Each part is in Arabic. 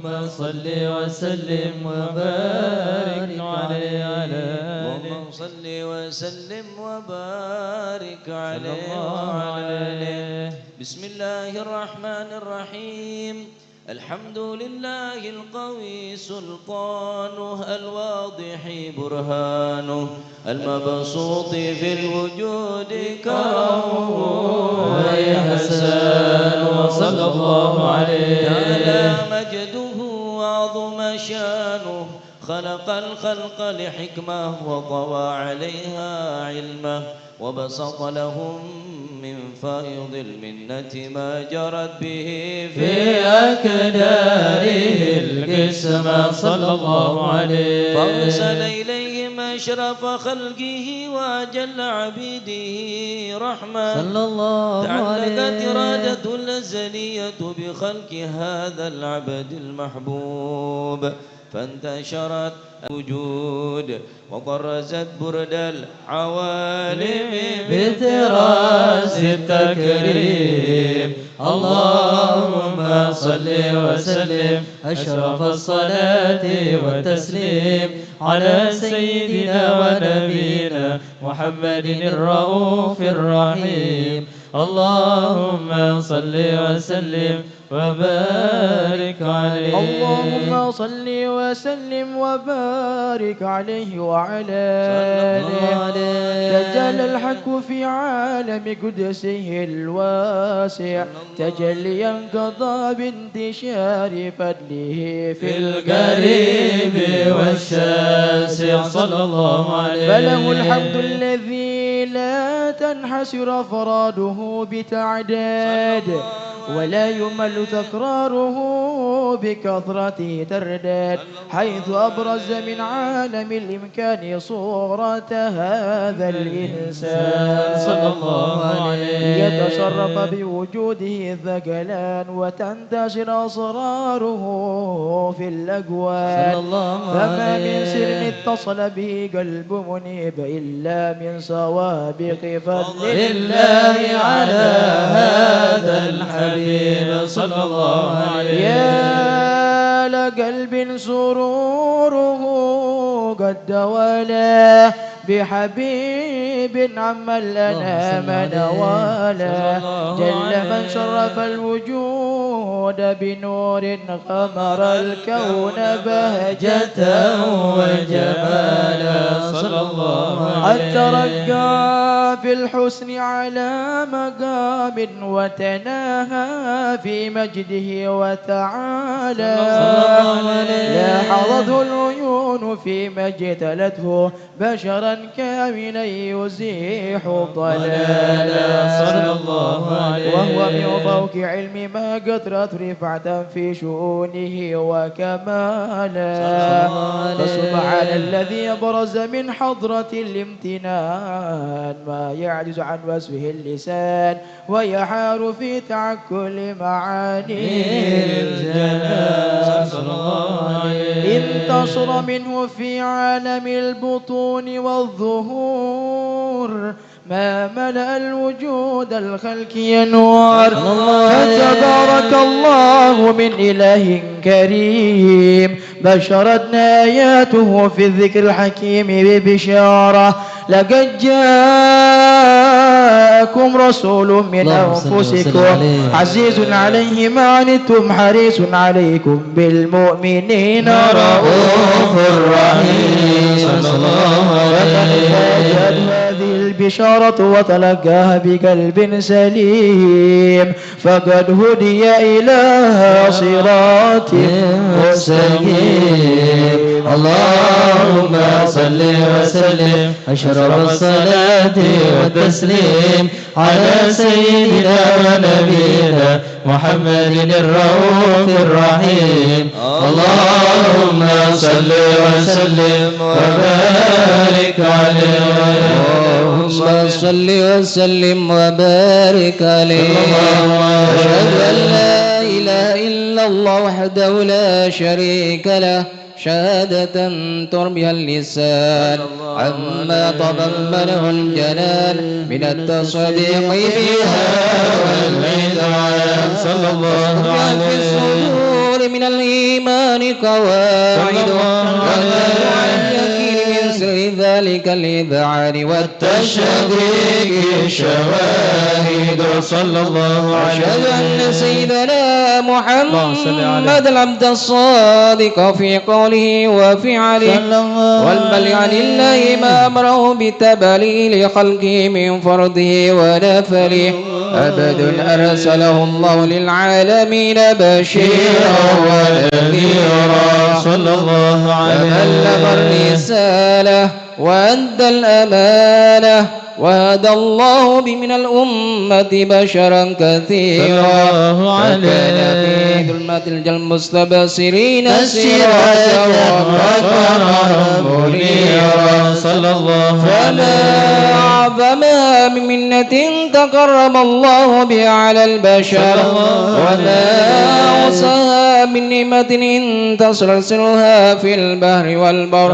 صل وسلم وبارك عليه اللهم صل وسلم وبارك عليه وعلى آله. بسم الله الرحمن الرحيم. الحمد لله القوي سلطانه، الواضح برهانه، المبسوط في الوجود كرمه وإحسانه صلى الله عليه. تعالى مجده وعظم شانه، خلق الخلق لحكمة وطوى عليها علمه، وبسط لهم من فائض المنة ما جرت به في أكداره القسمة صلى الله عليه. فأرسل إليهم أشرف خلقه وأجل عبيده رحمة صلى الله عليه. تعلقت إرادة الأزلية بخلق هذا العبد المحبوب، فانتشرت الوجود وطرزت برد العوالم بتراس التكريم. اللهم صل وسلم أشرف الصلاة والتسليم على سيدنا ونبينا محمد الرؤوف الرحيم. اللهم صل وسلم وبارك عليه. اللهم صل وسلم وبارك عليه وعلى آله. تجلى الحق في عالم قدسه الواسع تجليا قضى بانتشار فضله في القريب والشاسع صلى الله عليه. فله الحمد الذي لا تنحسر أفراده بتعداد ولا يمل تكراره بكثرة ترداد، حيث أبرز من عالم الإمكان صورة هذا الإنسان صلى الله عليه. يتصرف بوجوده الثقلان وتنتشر أسراره في الأكوان، فما من سر اتصل به قلب منيب إلا من سوابق فضل الله على هذا الحبيب صلى الله عليه. يا لقلب سروره قد دولا بحبيب عم الأنام نوالا، جل من شرف الوجود بنور غمر الكون بهجة وجمالا صلى الله عليه. الترقى في الحسن على مقام وتناهى في مجده وتعالى، لاحظته العيون فيما اجتلته بشرا كاملا يزيح ضلالا صلى الله عليه. وهو من فوق علم ما قدرت رفعة في شؤونه وكمالا، فسبحان الذي أبرز من حضرة الامتنان ما يعجز عن وصفه اللسان ويحار في تعكل معاني الجلال صلى الله عليه. انتصر منه في عالم البطون والظهور ما ملأ الوجود الخلق ينور، فتبارك الله من إله كريم بشرتنا آياته في الذكر الحكيم ببشارة. لقد جاءكم رسول من أنفسكم عزيز عليه ما عنتم حريص عليكم بالمؤمنين رؤوف رحيم صلى الله عليه. هذه البشارة وتلقاها بقلب سليم فقد هدي إلى صراط مستقيم. اللهم صل وسلم أشرف الصلاة والتسليم على سيدنا ونبينا محمد الرؤوف الرحيم. اللهم صل وسلم وبارك عليه. اللهم صل وسلم وبارك عليه. أشهد أن لا إله إلا الله وحده لا شريك له شهادة تربي اللسان عما تضمنه الجلال من التصديق بها والميزان صلى الله عليه. من الإيمان القرآن قواعد وما اليقين من سر ذلك الإذعان والتشريك شواهد صلى الله عليه أشهد أن سيدنا محمد العبد الصادق في قوله وفعله والبلغ لله ما أمره بتبليل خلقه من فرضه ونفله أبد أرسله الله للعالمين بشيرا ونذيرا صلى الله عليه فبلغ الرسالة وأدى الأمانة وهدى الله بمن الأمة بشرا كثيرا وكان في ظلمة المستبصرين سراجا وقمرا منيرا صلى الله فما أعظم من منة تكرم الله بها على البشر وما أوصاها من نعمة إن تسلسلها في البحر والبر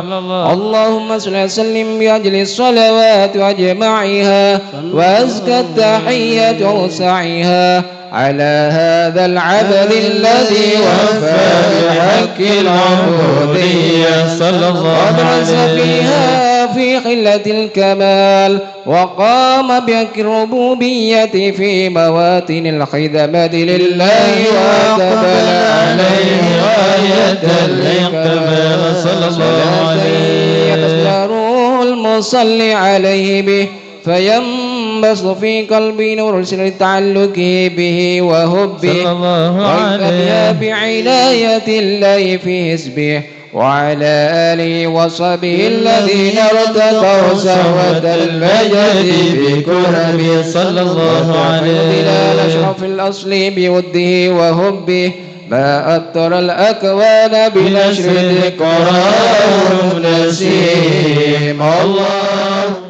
اللهم صل وسلم بأجل الصلوات وأجمعها وأزكى التحية وأوسعها على هذا العبد الذي وفى بحق العبودية صلى الله وبرز فيها في قلة الكمال وقام بحق الربوبية في مواطن الخدمة لله وأقبل عليه غاية الكمال صلى الله عليه يتسلر المصلي عليه به فينبسط في قلبي نور سر التعلق به وهبه صلى الله عليه بعناية الله في حزبه وعلى آله وصحبه الذين ارتقوا سوة المجد بكرمه صلى الله عليه إلى أشرف الأصل بوده وهبه ما أطر الأكوان بنشر ذكراه نسيم اللهم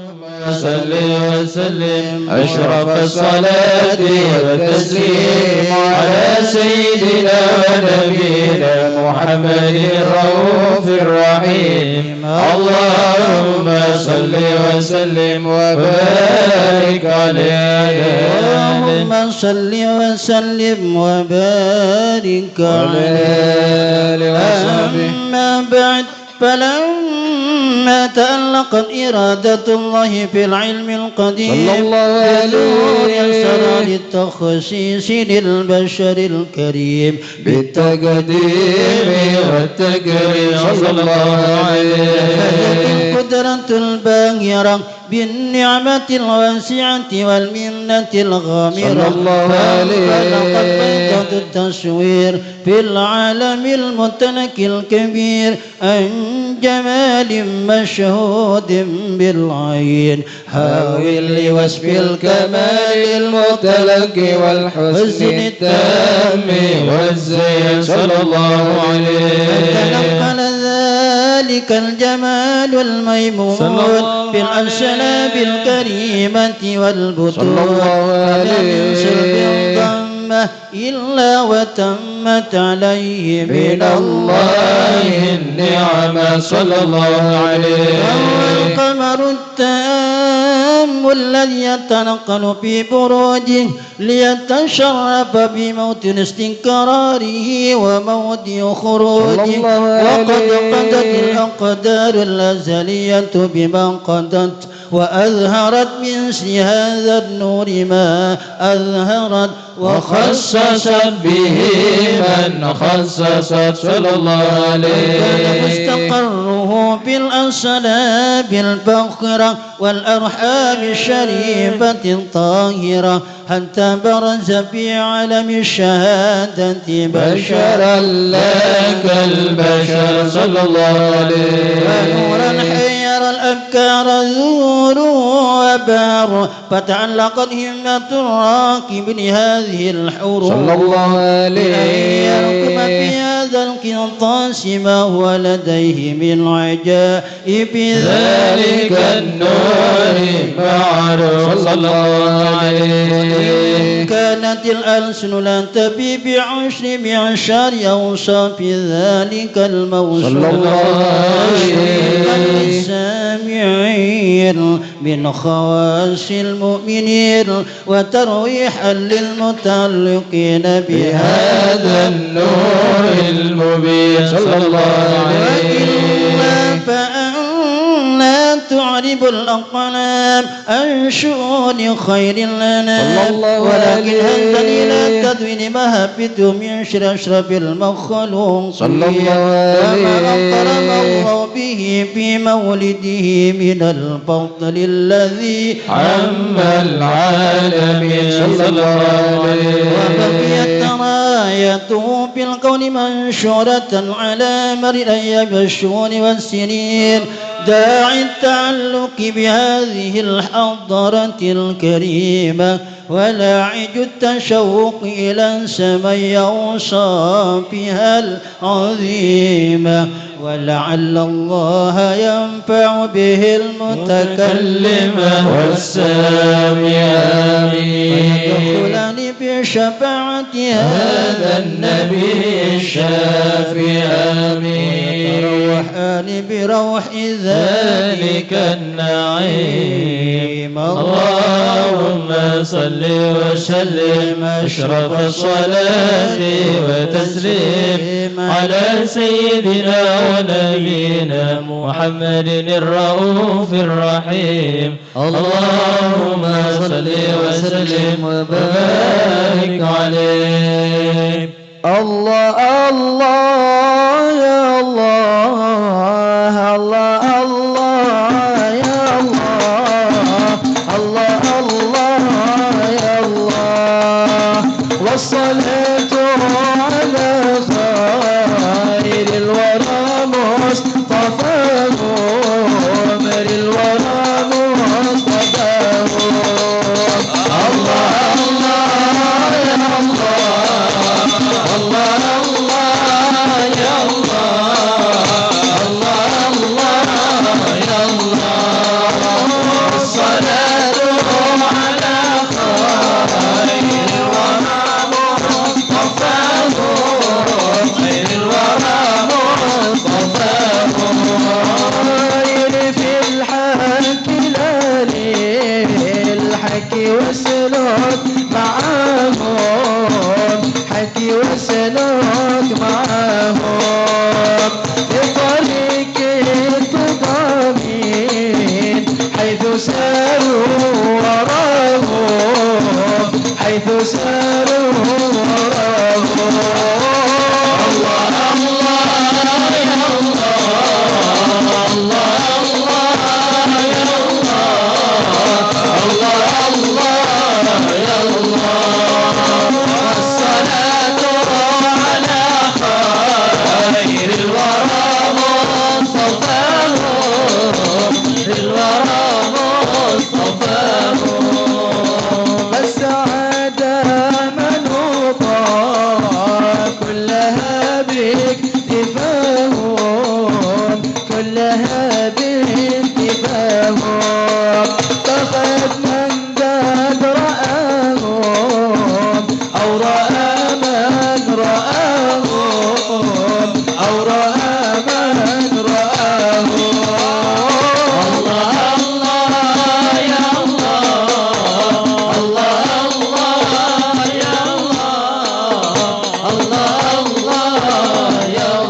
صل وسلم أشرف الصلاة والتسليم على سيدنا ونبينا محمد الرؤوف الرحيم اللهم صل وسلم وبارك عليه اللهم صل وسلم وبارك عليه أما بعد فلما تألقت إرادة الله في العلم القديم صلى الله عليه يسر للتخصيص للبشر الكريم بالتقديم والتكريم صلى الله عليه القدرة الباهرة بالنعمة الواسعة والمنة الغامرة صلى الله عليه فلقد بيضت التصوير في العالم المتنك الكبير عن جمال مشهود بالعين حاول لوصف الكمال المتلك والحسن التام والزين صلى الله عليه فتنقل ذلك الجمال الميمون في الأسلاب الكريمة والبطون صلى الله عليه ضمة إلا وتمت عليه من الله النعمة صلى الله عليه والقمر التام الذي يتنقل في بروجه ليتشرف بموت استنكراره وموت خروجه وقد قضت الأقدار الأزلية بما قضت وأظهرت من هذا النور ما أظهرت وخصصت به من خصصت صلى الله عليه مستقره في الأصلاب الفاخرة والأرحام الشريفة الطاهرة حتى برز في عالم الشهادة بشرا لك البشر صلى الله عليه ونورا حير الأفكار زور وبار فتعلقت همة الراكب لهذه الحروب صلى الله عليه أن يركب في هذا القنطاس ما هو لديه من عجائب ذلك النور معروف صلى الله عليه كانت الألسن لا تبي بعشر معشار أوصاف ذلك الموصول صلى الله عليه للسامعين من خواص المؤمنين وترويحا للمتعلقين بهذا النور المبين صلى الله عليه. فأنا تعرب الأقلام عن شؤون خير لنا، ولكن هزني إلى تدوين ما هبت من أشرف المخلوق صلى الله عليه. وما أكرم الله به في مولده من الفضل الذي عم العالمين صلى الله عليه. وبقيت رايته في الكون منشورة على مر الأيام والشهور والسنين، داعي التعلق بهذه الحضارة الكريمة ولاعج التشوق إلى سمي أوصافها العظيمة، ولعل الله ينفع به المتكلم والسامع ويدخلني بشفاعة هذا النبي الشافي آمين، ويتروحني بروح ذلك النعيم. اللهم صل وسلم أشرف الصلاة وتسليم على سيدنا ونبينا محمد الرؤوف الرحيم. اللهم صل وسلم وبارك عليه. الله الله يا الله، الله الله يا الله، الله الله يا الله، والصلاة على خير الورى مصطفاه، مر الورى مصطفاه. الله الله يا الله، الله الله يا الله، الله الله يا الله، والصلاة على خير الورى مصطفاه، خير الورى مصطفاه. خير في الحق لالي الحق والسلوك معاهم، حكي وسلوك معاهم، في طريق التضامين حيث ساروا وراهم، حيث ساروا وراهم. الله الله يا الله، الله الله يا الله، الله الله يا الله، والصلاة على خير الورى مصطفاه، الورى مصطفاه. فالسعادة منوطة كلها باكتفاهم، كلها باكتفاهم. فقد من قد رآهم أو رأى من رآهم، أو رأى من رآهم. الله الله يا الله، الله الله يا الله، الله الله يا الله.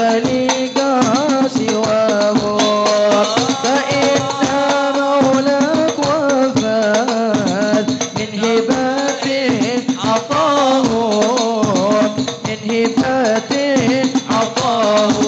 خليقا سواه فإن مولاك وفات من هبات عطاه من هبات عطاه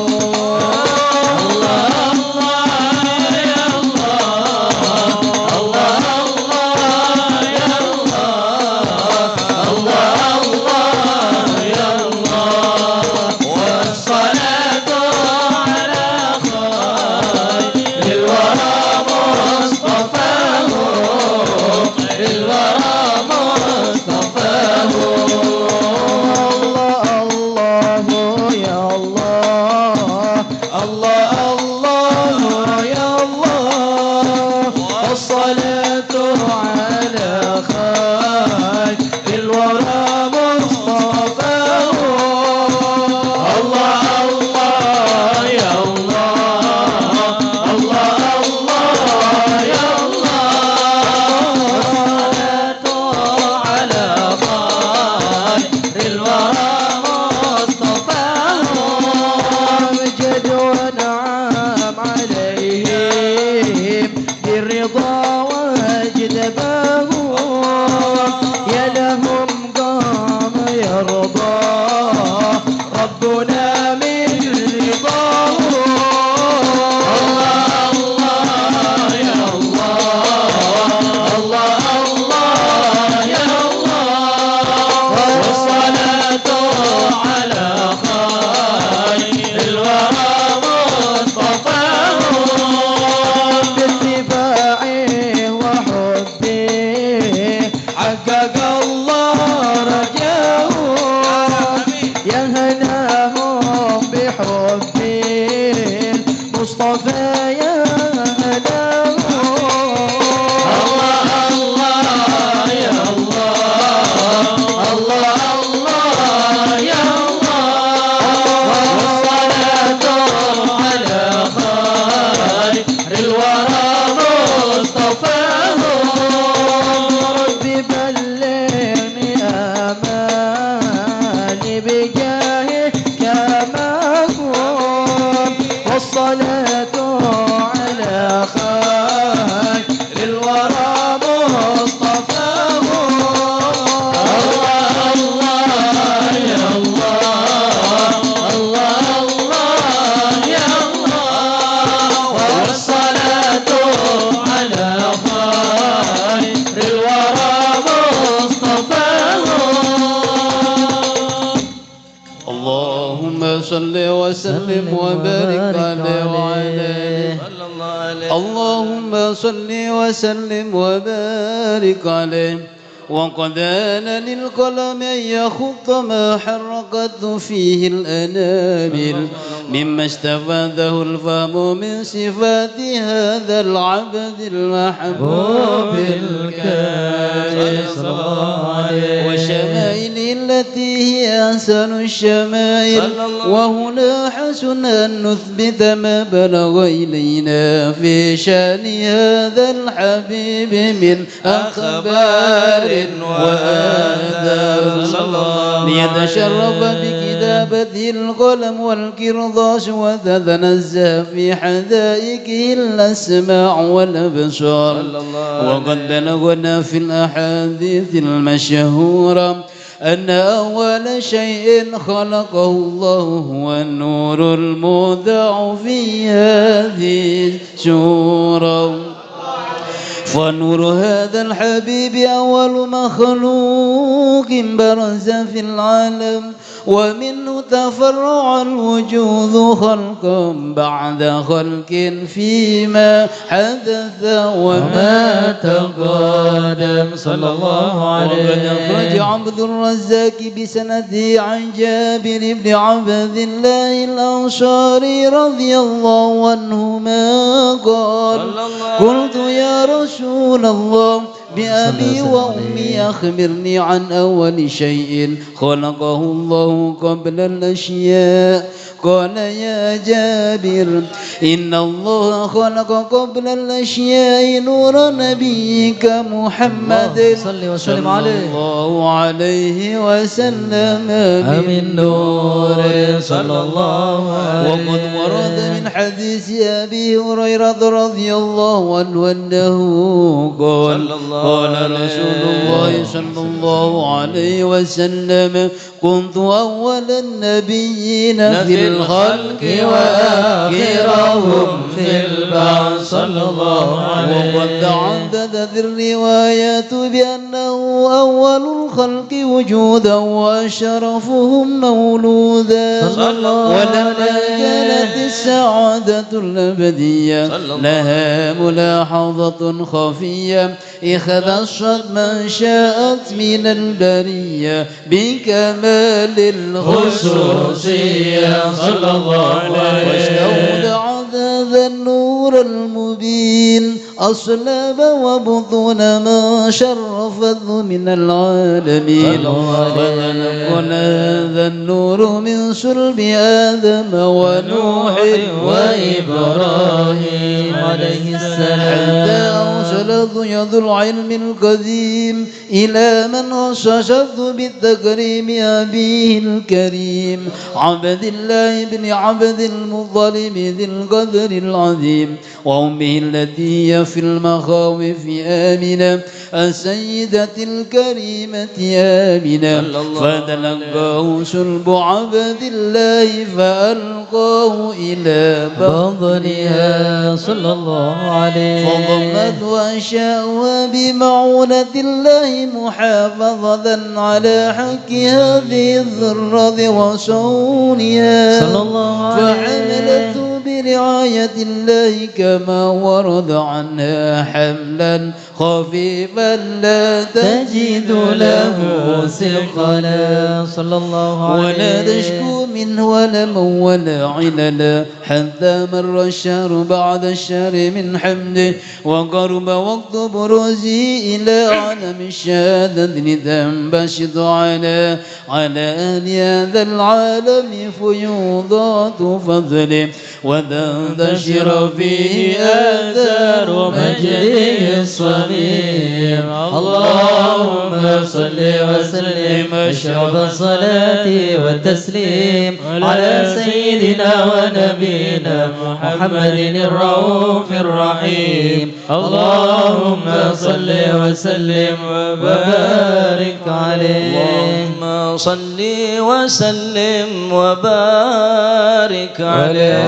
صل وسلم وبارك عليه وعلى اللهم صل وسلم وبارك عليه. وقد آن للقلم أن يخط ما حرقت فيه الأنامل مما استفاده الفهم من صفات هذا العبد المحبوب الكريم وشمائل التي هي أحسن الشمائل. وهنا حسن أن نثبت ما بلغ إلينا في شأن هذا الحبيب من أخبار وآداب ليتشرف بكتابته القلم والكرضاس وتتنزه في حدائقه الأسماع والأبصار. وقد بلغنا في الأحاديث المشهورة أن أول شيء خلقه الله هو النور المودع في هذه السورة. فنور هذا الحبيب أول مخلوق برز في العالم ومنه تفرع الوجود خلقا بعد خلق فيما حدث وما تقدم صلى الله عليه. وقد أخرج عبد الرزاق بسنده عن جابر بن عبد الله الأنصاري رضي الله عنهما قال قلت يا رسول الله بأبي وأمي أخبرني عن أول شيء خلقه الله قبل الأشياء. قال يا جابر إن الله خلق قبل الأشياء نور نبيك محمد صلى الله عليه وسلم من نور صلى الله عليه. وقد ورد من حديث أبي هريرة رضي الله عنه أنه قال رسول الله صلى الله عليه وسلم كنت أول النبيين في الخلق وآخرهم في البعث صلى الله عليه. وقد تعددت الروايات بأنه أول الخلق وجودا وأشرفهم مولودا. ولما كانت السعادة الأبدية لها ملاحظة خفية اختصت من شاءت من البرية بكمال الخصوصية صلى الله عليه. واستودع هذا النور المبين أصلاب وبطون ما شرفته من العالمين. ونقل هذا النور من صلب آدم ونوح وإبراهيم عليه السلام حتى أوصلت يد العلم القديم إلى من خصصته بالتكريم أبيه الكريم عبد الله بن عبد المطلب ذي القدر العظيم وأمه التي هي في المخاوف آمنة السيدة الكريمة آمنة فتلقاه سلب عبد الله فألقاه إلى بطنها صلى الله عليه. فضمت وأشاءها بمعونة الله محافظة على حق هذه الذرة وصونها فحملته برعاية الله كما ورد عنها حملا خفيفا لا تجد له ثقلا صلى الله عليه. ولا تشكو منه ولا ولا عللا حتى مر الشهر بعد الشهر من حمده وقرب وقت بروزه إلى عالم الشهادة لتنبسط على أهل هذا العالم فيوضات فضله وتنتشر فيه آثار مجده الصميم. اللهم صل وسلم أشرف الصلاة والتسليم على سيدنا ونبينا محمد الرؤوف الرحيم. اللهم صل وسلم وبارك عليه. اللهم صل وسلم وبارك عليه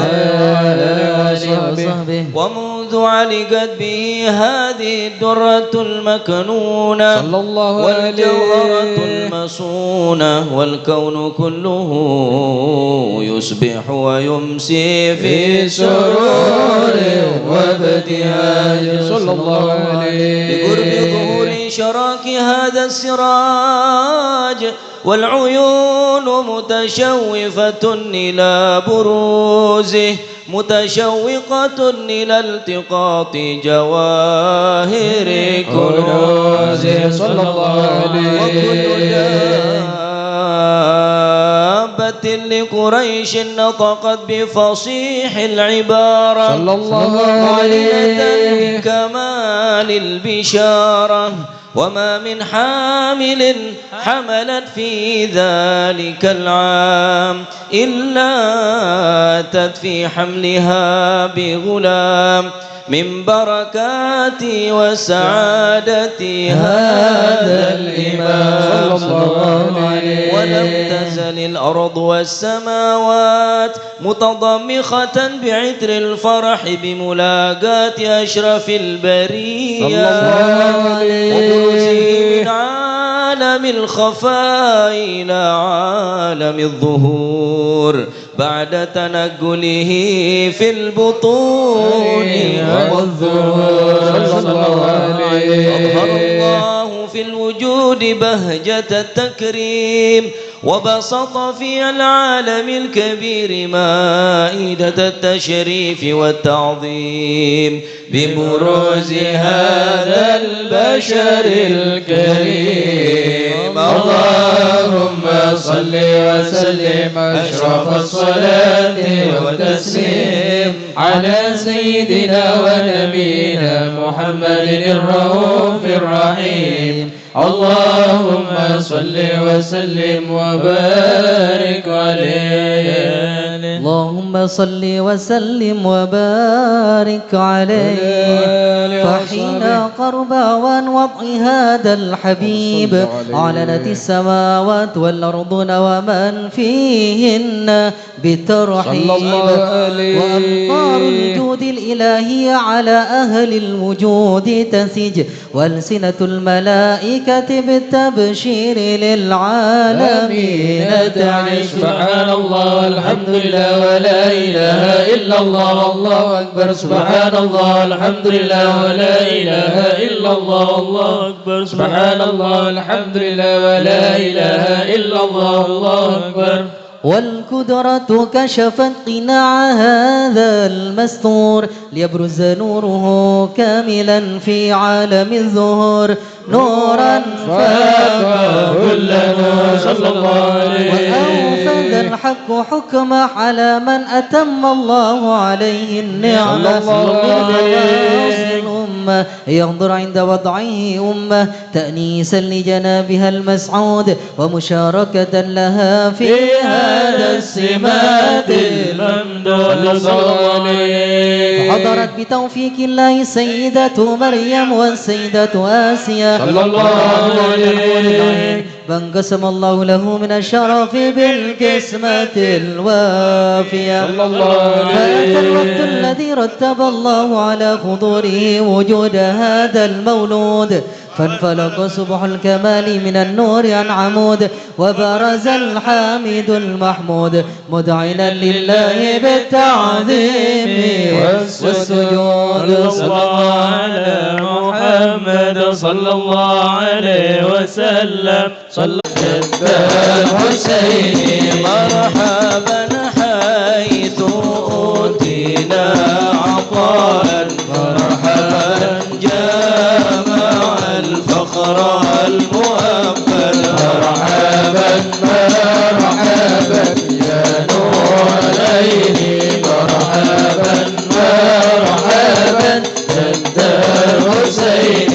ومنذ علقت به هذه الدرة المكنونة والجوهرة المصونة والكون كله يصبح ويمسي في سرور وابتهاج صلى الله عليه. بقرب ظهور شراك هذا السراج والعيون متشوفة إلى بروزه متشوقة إلى التقاط جواهر كنوزه صلى الله عليه. وكل دابة لقريش نطقت بفصيح العبارة صلى الله عليه بكمال البشارة وما من حامل حملت في ذلك العام إلا أتت في حملها بغلام من بركات وسعادة هذا الإمام صلى الله عليه. ولم تزل الأرض والسماوات متضمخة بعطر الفرح بملاقات أشرف البرية وبروزه من عالم الخفاء إلى عالم الظهور بعد تنقله في البطون والظهور صلى الله عليه. أظهر الله في الوجود بهجة التكريم وبسط في العالم الكبير مائدة التشريف والتعظيم ببروز هذا البشر الكريم. اللهم صل وسلم أشرف الصلاة والتسليم على سيدنا ونبينا محمد الرؤوف الرحيم اللهم صل وسلم وبارك عليه اللهم صل وسلم وبارك عليه فحين قرب عن وضع هذا الحبيب أعلنت السماوات والأرض ومن فيهن بالترحيب وأمطار الجود الإلهي على أهل الوجود تسج والسنة الملائكة بالتبشير للعالمين تعيش سبحان الله والحمد لله ولا إله إلا الله الله أكبر سبحان الله الحمد لله ولا إله إلا الله الله أكبر سبحان الله الحمد لله ولا إله إلا الله الله أكبر والقدرة كشفت قناع هذا المستور ليبرز نوره كاملا في عالم الظهور نورا فاق كل نور صلى الله عليه وأنفذ الحق حكم على من أتم الله عليه النعمة الأمة ينظر عند وضعه أمة تأنيسا لجنابها المسعود ومشاركة لها في هذا السمات الممدود صلى الله عليه فحضرت بتوفيق الله السيدة مريم والسيدة آسيا صلى الله عليه فانقسم الله له من الشرف بالقسمة الوافية صلى الله عليه فأتى الوقت الذي رتب الله على حضوره وجود هذا المولود فانفلق صبح الكمال من النور عن عمود وبرز الحامد المحمود مدعنا لله بالتعظيم والسجود صلى الله على محمد صلى الله عليه وسلم صلى الحسين مرحبا حيث أوتينا عطاء مرحبا جامع الفخر المؤبد مرحبا مرحبا يا نور العين مرحبا مرحبا جد الحسين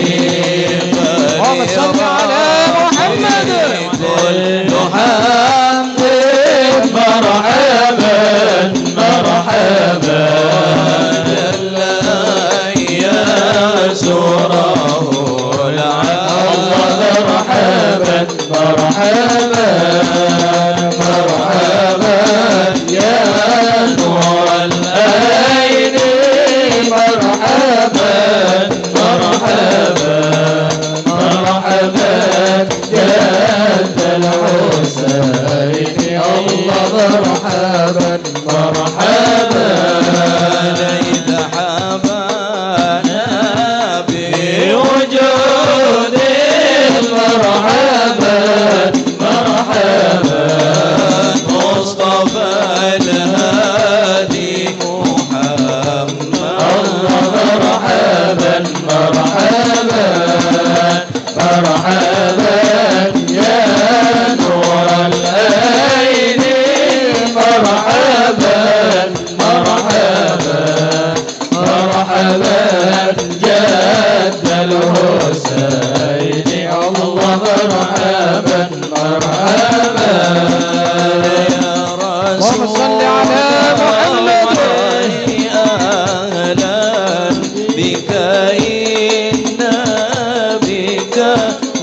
اللهم صل على محمد كل حمد مرحبا مرحبا يا سوره العالم مرحبا مرحبا مرحبا يا نور العين مرحبا مرحبا مرحبا جد الحسين الله مرحبا مرحبا إذا حبانا بوجود مرحبا مرحبا مصطفى الهادي محمد الله مرحبا مرحبا مرحبا يا نور العين مرحبا مرحبا مرحبا جد الحسين الله مرحبا مرحبا يا رسول صل على محمد أهلا بك إنا بك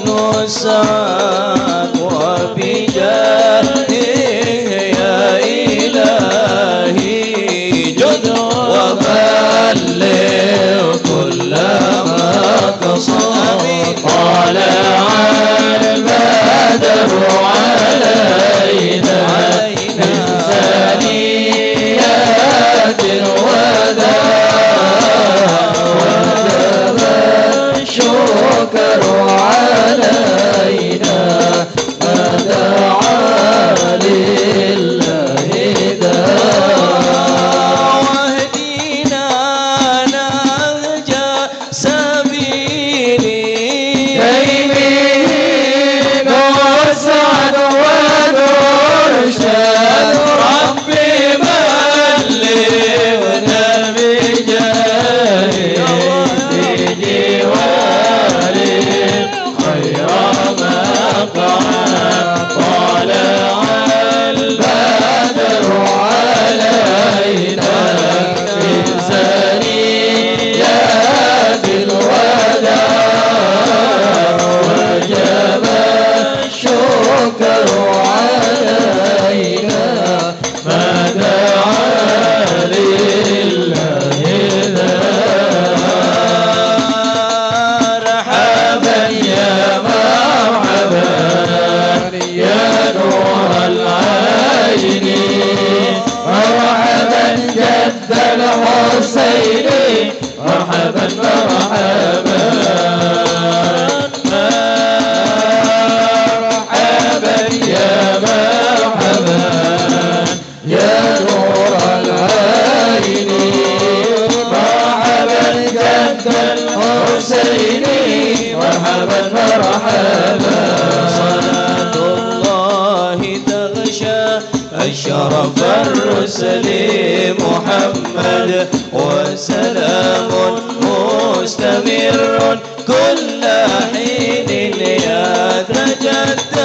نسعد وبجاهه يا إلهي جد وبلغ كل ما قصد المرسلين محمد وسلام مستمر كل حين يتجدد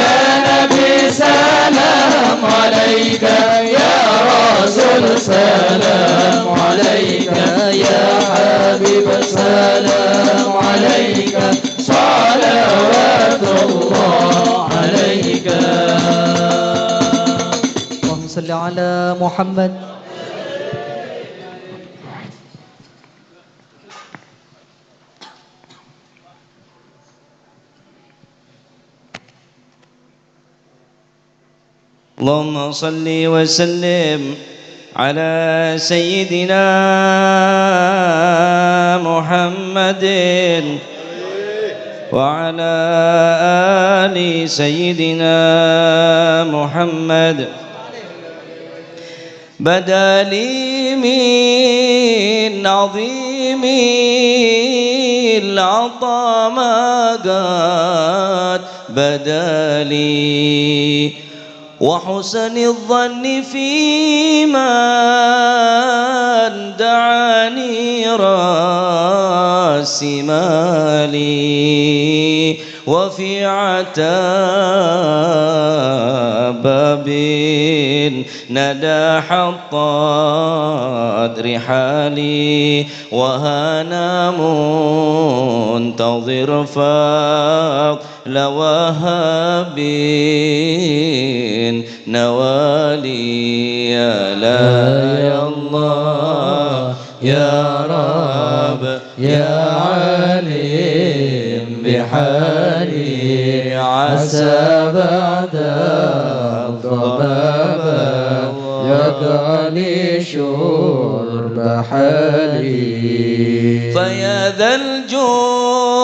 يا نبي سلام عليك يا رسول سلام عليك يا حبيب سلام عليك صلوات الله عليك اللهم صل على محمد. اللهم صل وسلم على سيدنا محمد وعلى آل سيدنا محمد. بدا لي من عظيم العطاء ما قد بدا لي وحسن الظن في من دعاني راس مالي وفي عتاب باب ندى حطت رحالي وهانا منتظر فضل وهاب نوالي يا لا يا الله يا رب يا عليم بحالي عسى بعد الضباب يقالي شرب حالي فيا ذا الجود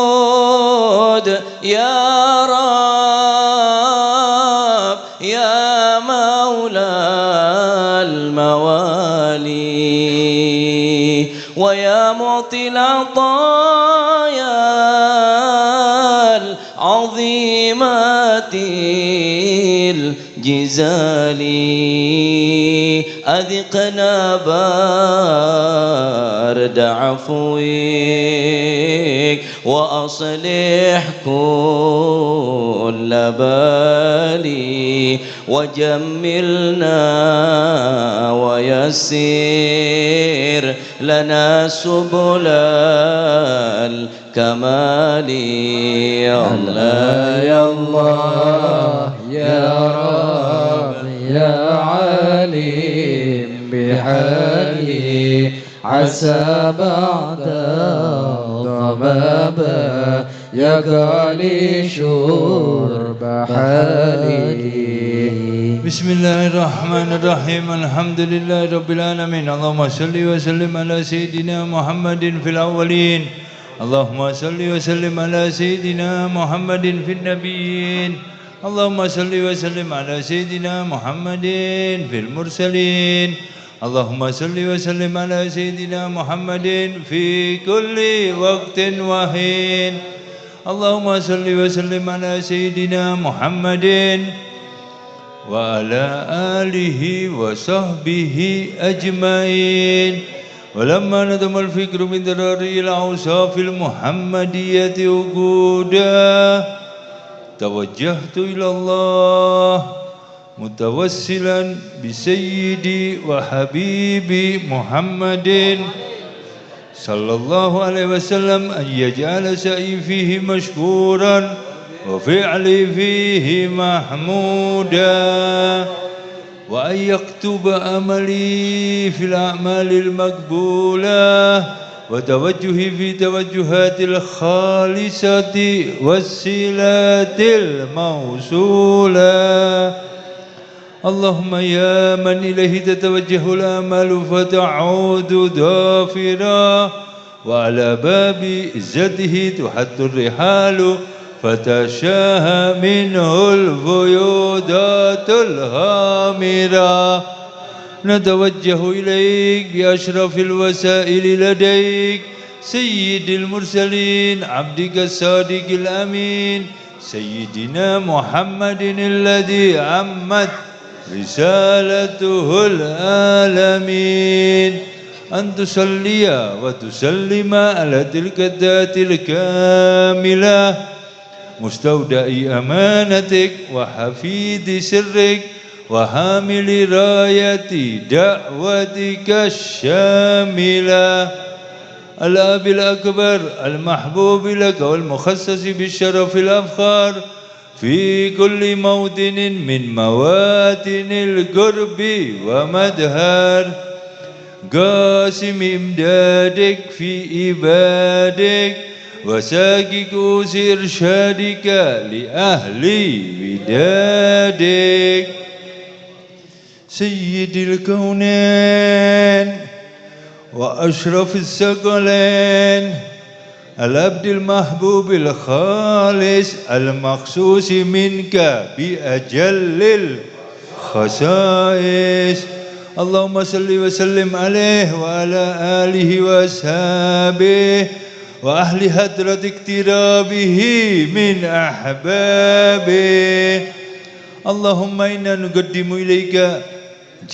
يا رب يا مولى الموالي ويا معطي العطايا العظيمات الجزال أذقنا برد عفوك وأصلح كل بالي وجملنا ويسر لنا سبل الكمال يا الله يا الله يا رب يا عليم بحالي عسى بعد الضباب يقالي شرب حالي. بسم الله الرحمن الرحيم الحمد لله رب العالمين اللهم صل وسلم على سيدنا محمد في الأولين اللهم صل وسلم على سيدنا محمد في النبيين اللهم صل وسلم على سيدنا محمد في المرسلين اللهم صل وسلم على سيدنا محمد في كل وقت وحين اللهم صل وسلم على سيدنا محمد وعلى آله وصحبه أجمعين. ولما ندم الفكر من ذراري الأوصاف المحمدية وجودا توجهت إلى الله متوسلا بسيدي وحبيبي محمد صلى الله عليه وسلم أن يجعل سعي فيه مشكورا وفعلي فيه محمودا وأن يكتب أملي في الأعمال المقبولة وتوجهي في توجهات الخالصة والصلات الموصولة. اللهم يا من إليه تتوجه الآمال فتعود ظافرا وعلى باب عزته تحت الرحال فتشاهى منه الفيوضات الهامرة. نتوجه إليك بأشرف الوسائل لديك سيد المرسلين عبدك الصادق الأمين سيدنا محمد الذي عمت رسالته العالمين أن تصلي وتسلم على تلك الذات الكاملة مستودع أمانتك وحفيد سرك وحامل راية دعوتك الشاملة الأب الأكبر المحبوب لك والمخصص بالشرف الأفخار في كل موطن من مواتن القرب ومدهر قاسم إمدادك في عبادك وساقي كؤوس إرشادك لأهل ودادك سيد الكونين وأشرف الثقلين العبد المحبوب الخالص المخصوص منك بأجل الخصائص اللهم صل وسلم عليه وعلى آله وأصحابه وأهل حضرة اقترابه من أحبابه اللهم إنا نقدم إليك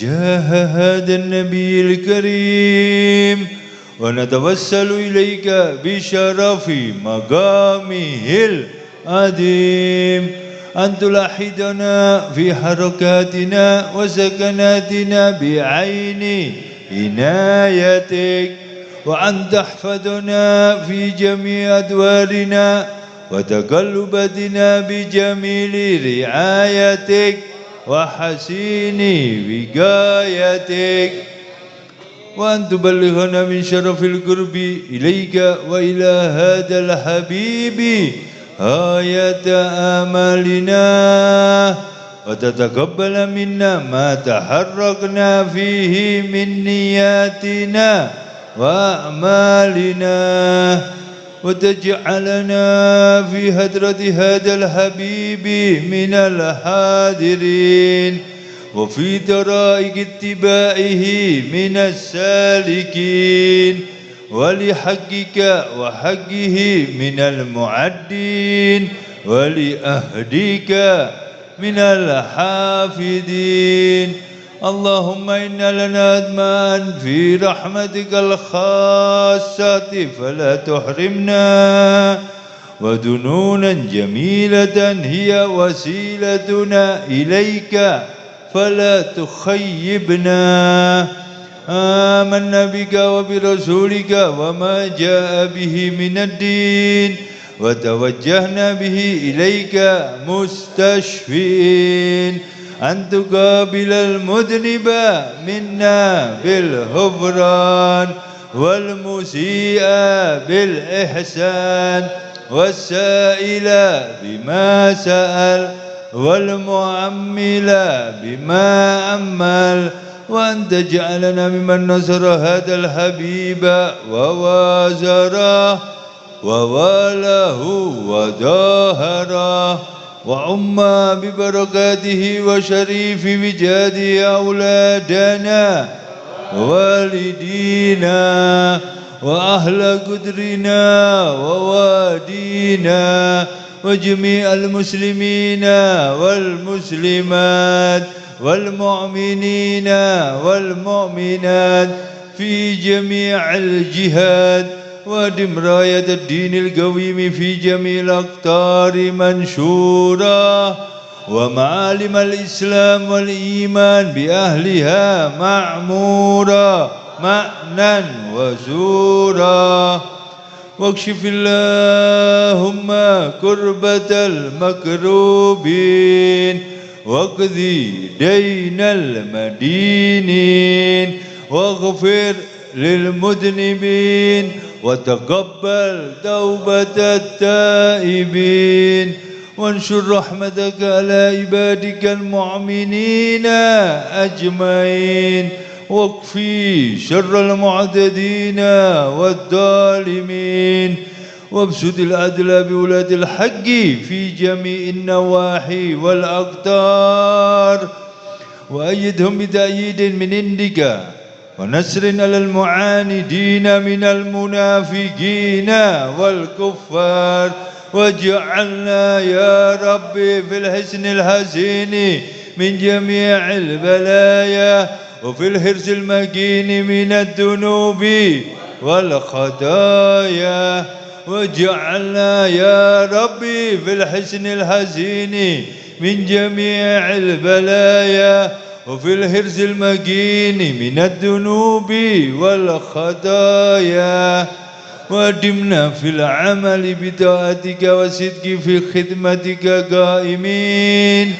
جاه هذا النبي الكريم ونتوسل إليك بشرف مقامه العظيم أن تلاحظنا في حركاتنا وسكناتنا بعين عنايتك وأن تحفظنا في جميع أدوارنا وتقلباتنا بجميل رعايتك وحسين وقايتك وأن تبلغنا من شرف القرب إليك وإلى هذا الحبيب غاية آمالنا وتتقبل منا ما تحركنا فيه من نياتنا وأعمالنا وتجعلنا في هدرة هذا الحبيب من الحاضرين وفي طرائق اتباعه من السالكين ولحقك وحقه من المعدين ولأهديك من الحافظين اللهم إن لنا أدمان في رحمتك الخاصة فلا تحرمنا ودنونا جميلة هي وسيلتنا إليك فلا تخيبنا آمنا بك وبرسولك وما جاء به من الدين وتوجهنا به إليك مستشفين أن تقابل المذنب منا بالغفران والمسيء بالإحسان والسائل بما سأل والمعمل بما عمل وأن تجعلنا ممن نصر هذا الحبيب ووازره ووالاه وظاهره وعم ببركاته وشريف وجاده أولادنا ووالدينا وأهل قدرنا ووادينا وجميع المسلمين والمسلمات والمؤمنين والمؤمنات في جميع الجهات وادم راية الدين القويم في جميع الأقطار منشورا ومعالم الإسلام والإيمان بأهلها معمورا مأنا وزورا واكشف اللهم كربة المكروبين واقضي دين المدينين واغفر للمذنبين وتقبل توبة التائبين وانشر رحمتك على عبادك المؤمنين أجمعين واكفي شر المعتدين والظالمين وابسط العدل بولاة الحق في جميع النواحي والأقطار وأيدهم بتأييد من عندك ونصر على المعاندين من المنافقين والكفار واجعلنا يا ربي في الحسن الحسين من جميع البلايا وفي الحرص المكين من الذنوب والخطايا واجعلنا يا ربي في الحسن الحسين من جميع البلايا وفي الحرص المكين من الذنوب والخطايا وادمنا في العمل بطاعتك وصدق في خدمتك قائمين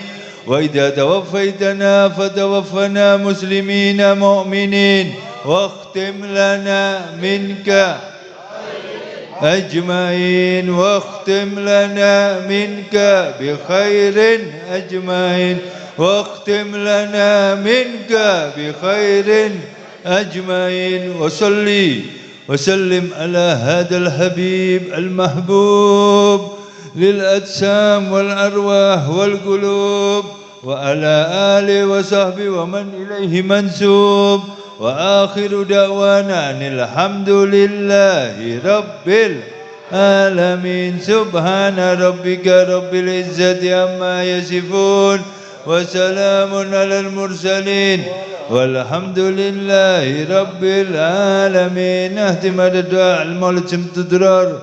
وإذا توفيتنا فتوفنا مسلمين مؤمنين واختم لنا منك أجمعين واختم لنا منك بخير أجمعين واختم لنا منك بخير أجمعين وصلي وسلم على هذا الحبيب المحبوب للأجسام والأرواح والقلوب وعلى آله وصحبه ومن إليه منسوب وآخر دعوانا أن الحمد لله رب العالمين سبحان ربك رب العزة عما يصفون وسلام على المرسلين والحمد لله رب العالمين. اهتم الدعاء المولد سمت الدرار